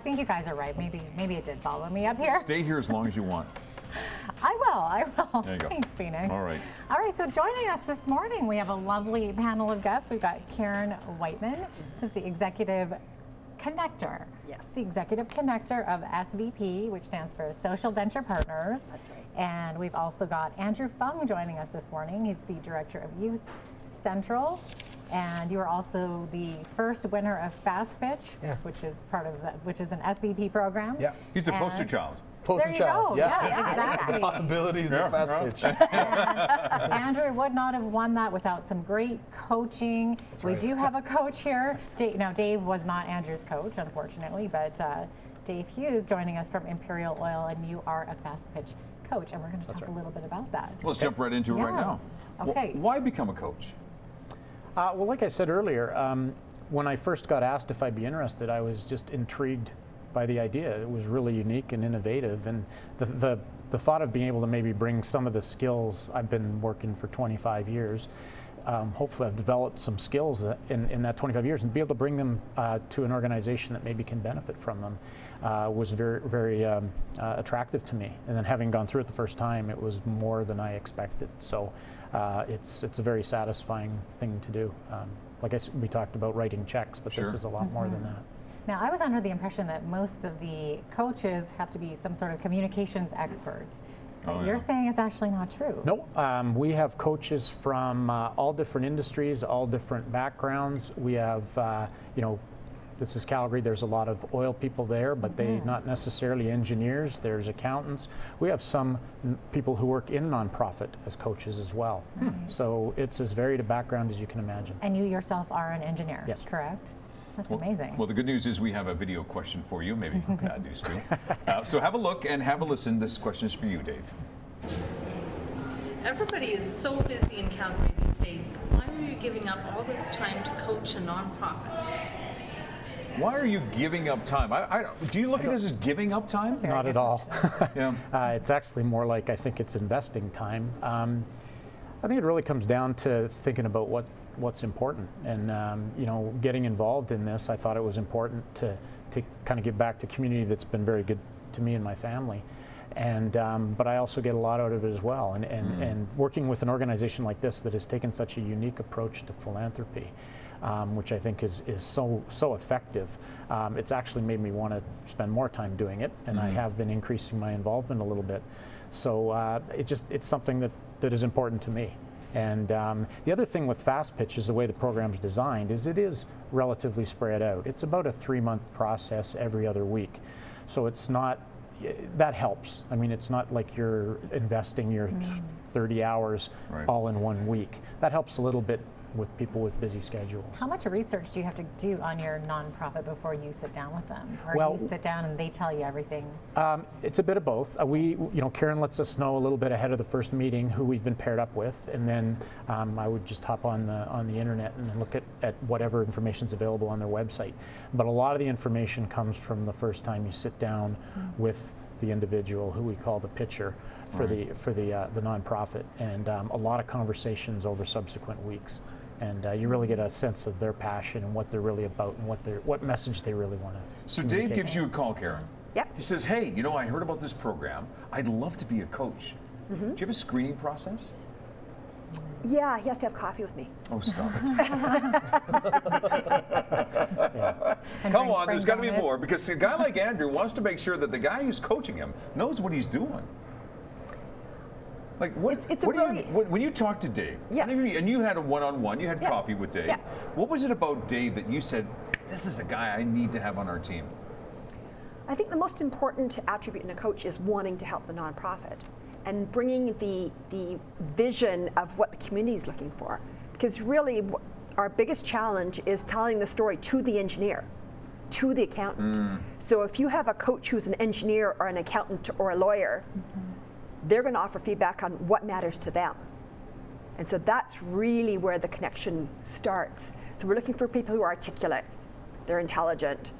think you guys are right. Maybe it did follow me up here. Stay here as long as you want. I will. There you go. Thanks, Phoenix. All right. All right, so joining us this morning, we have a lovely panel of guests. We've got Karen Whiteman, who's the Executive Connector. Yes. The Executive Connector of SVP, which stands for Social Venture Partners. That's right. And we've also got Andrew Fung joining us this morning. He's the Director of Youth Central. And you are also the first winner of Fast Pitch, which is an SVP program. Yeah. He's a poster child. There you go. Yeah, exactly. The possibilities of Fast Pitch. And Andrew would not have won that without some great coaching. We do have a coach here. Now, Dave was not Andrew's coach, unfortunately, but Dave Hughes joining us from Imperial Oil, and you are a Fast Pitch coach, and we're going to talk a little bit about that. Let's jump right into it right now. Okay. Why become a coach? Well, like I said earlier, when I first got asked if I'd be interested, I was just intrigued by the idea. It was really unique and innovative, and the thought of being able to maybe bring some of the skills I've been working for 25 years. Hopefully I've developed some skills in that 25 years and be able to bring them to an organization that maybe can benefit from them was very, very attractive to me. And then having gone through it the first time, it was more than I expected. So it's a very satisfying thing to do. Like we talked about writing checks, but this is a lot more than that. Now, I was under the impression that most of the coaches have to be some sort of communications experts. You're saying it's actually not true. No, we have coaches from all different industries, all different backgrounds. We have, this is Calgary, there's a lot of oil people there, but they not necessarily engineers, there's accountants. We have some people who work in nonprofit as coaches as well. Nice. So it's as varied a background as you can imagine. And you yourself are an engineer, yes. Correct? That's amazing. Well, the good news is we have a video question for you, maybe bad news too. So have a look and have a listen. This question is for you, Dave. Everybody is so busy in Calgary these days. Why are you giving up all this time to coach a nonprofit? Why are you giving up time? Do you look at this as giving up time? Not at all. Yeah. It's actually more like I think it's investing time. I think it really comes down to thinking about what's important, and getting involved in this. I thought it was important to kind of give back to community that's been very good to me and my family, and but I also get a lot out of it as well. And working with an organization like this that has taken such a unique approach to philanthropy, which I think is so effective. It's actually made me want to spend more time doing it, and I have been increasing my involvement a little bit. So it's something that is important to me. And the other thing with Fast Pitch is the way the program's designed is it is relatively spread out. It's about a 3-month process every other week. So it's not, that helps. I mean, it's not like you're investing your 30 hours all in 1 week. That helps a little bit with people with busy schedules. How much research do you have to do on your nonprofit before you sit down with them? Or you sit down and they tell you everything? It's a bit of both. Karen lets us know a little bit ahead of the first meeting who we've been paired up with, and then I would just hop on the internet and look at whatever information's available on their website. But a lot of the information comes from the first time you sit down with the individual who we call the pitcher for the nonprofit, and a lot of conversations over subsequent weeks. And you really get a sense of their passion and what they're really about and what message they really want to. So Dave gives you a call, Karen. Yeah. He says, "Hey, I heard about this program. I'd love to be a coach. Do you have a screening process?" Yeah, he has to have coffee with me. Oh, stop it. Come on, there's got to be more, because a guy like Andrew wants to make sure that the guy who's coaching him knows what he's doing. Like when you talked to Dave, and you had a one-on-one, you had coffee with Dave, what was it about Dave that you said, this is a guy I need to have on our team? I think the most important attribute in a coach is wanting to help the nonprofit and bringing the vision of what the community is looking for. Because really, our biggest challenge is telling the story to the engineer, to the accountant. So if you have a coach who's an engineer or an accountant or a lawyer, they're going to offer feedback on what matters to them. And so that's really where the connection starts. So we're looking for people who are articulate, they're intelligent.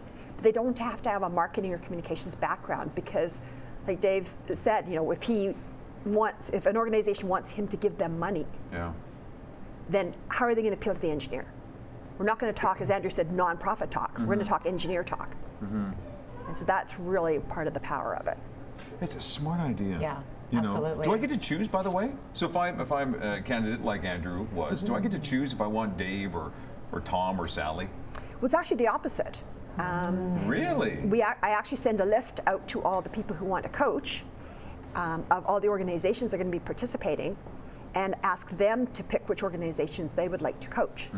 They don't have to have a marketing or communications background, because like Dave said, if an organization wants him to give them money, then how are they going to appeal to the engineer? We're not going to talk, as Andrew said, nonprofit talk. We're going to talk engineer talk. And so that's really part of the power of it. It's a smart idea. Yeah, you absolutely. know, do I get to choose, by the way? So if I'm a candidate like Andrew was, do I get to choose if I want Dave or Tom or Sally? Well, it's actually the opposite. Really? I actually send a list out to all the people who want to coach of all the organizations that are going to be participating, and ask them to pick which organizations they would like to coach.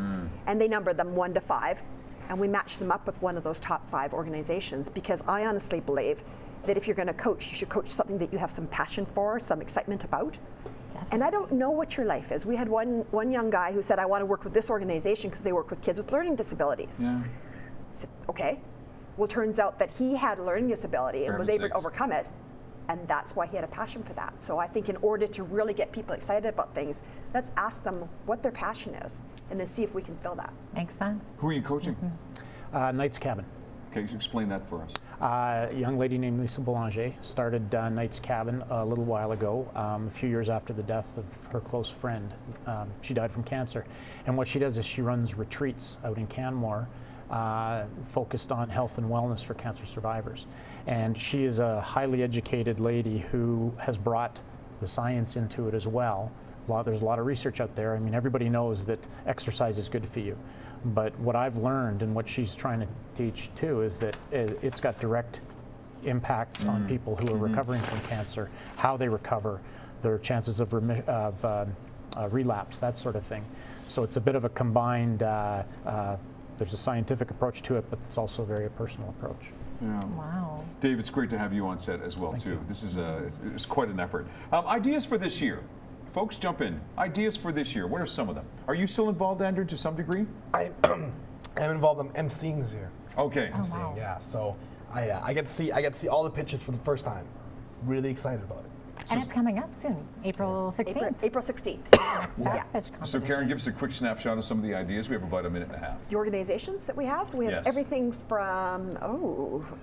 And they number them 1 to 5, and we match them up with one of those top 5 organizations, because I honestly believe that if you're going to coach, you should coach something that you have some passion for, some excitement about. Definitely. And I don't know what your life is. We had one young guy who said, I want to work with this organization because they work with kids with learning disabilities. Yeah. I said, okay. Well, turns out that he had a learning disability and was able to overcome it. And that's why he had a passion for that. So I think in order to really get people excited about things, let's ask them what their passion is and then see if we can fill that. Makes sense. Who are you coaching? Knight's Cabin. Okay, you explain that for us. A young lady named Lisa Boulanger started Knight's Cabin a little while ago, a few years after the death of her close friend. She died from cancer. And what she does is she runs retreats out in Canmore, focused on health and wellness for cancer survivors. And she is a highly educated lady who has brought the science into it as well. There's a lot of research out there. I mean, everybody knows that exercise is good for you. But what I've learned and what she's trying to teach too is that it's got direct impacts on people who are recovering from cancer, how they recover, their chances of relapse, that sort of thing. So it's a bit of a combined, there's a scientific approach to it, but it's also a very personal approach. Yeah. Wow. Dave, it's great to have you on set as well, too. This is it's quite an effort. Ideas for this year. Folks, jump in. Ideas for this year. What are some of them? Are you still involved, Andrew, to some degree? I am involved in emceeing this year. Okay. Oh, wow. Yeah, so I get to see all the pitches for the first time. Really excited about it. And it's coming up soon, April 16th. April 16th. Next fast pitch competition. So Karen, give us a quick snapshot of some of the ideas. We have about a minute and a half. The organizations that we have Yes. everything from,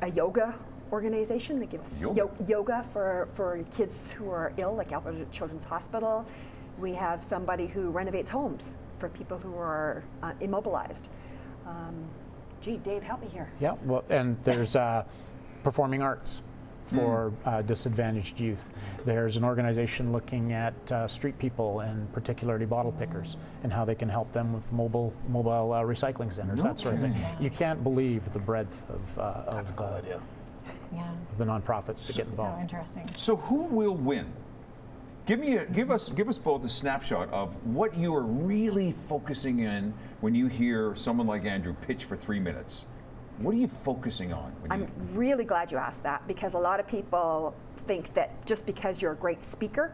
a yoga organization that gives yoga for kids who are ill, like Alberta Children's Hospital. We have somebody who renovates homes for people who are immobilized. Gee, Dave, help me here. Yeah, well, and there's performing arts for disadvantaged youth. There's an organization looking at street people and particularly bottle pickers and how they can help them with mobile recycling centers, that sort of thing. You can't believe the breadth of the nonprofits that get involved. So interesting. So who will win? Give us both a snapshot of what you are really focusing in when you hear someone like Andrew pitch for 3 minutes. What are you focusing on? I'm really glad you asked that, because a lot of people think that just because you're a great speaker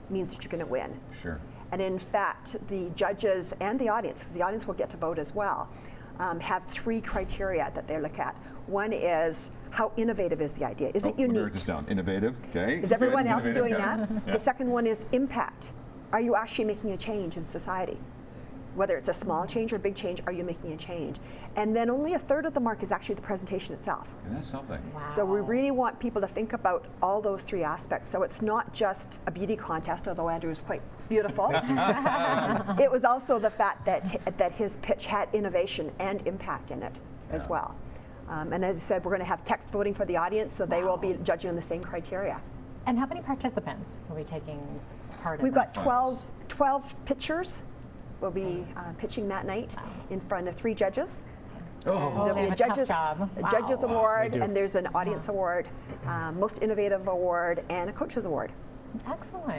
means that you're going to win. Sure. And in fact, the judges and the audience, because the audience will get to vote as well, have 3 criteria that they look at. One is, how innovative is the idea? Is it unique? Write this down. Innovative. Okay. Is everyone Good. else doing Innovative, that? yeah. The second one is impact. Are you actually making a change in society? Whether it's a small change or a big change, are you making a change? And then only a third of the mark is actually the presentation itself. And that's something. Wow. So we really want people to think about all those 3 aspects. So it's not just a beauty contest, although Andrew is quite beautiful. It was also the fact that his pitch had innovation and impact in it as well. And as I said, we're going to have text voting for the audience, so they will be judging on the same criteria. And how many participants will be taking part in We've got this? 12 pitchers. Will be pitching that night in front of 3 judges. Oh. There'll They be have a tough job. a judges Wow. award, They do. and there's an audience award, most innovative award, and a coaches award. Excellent.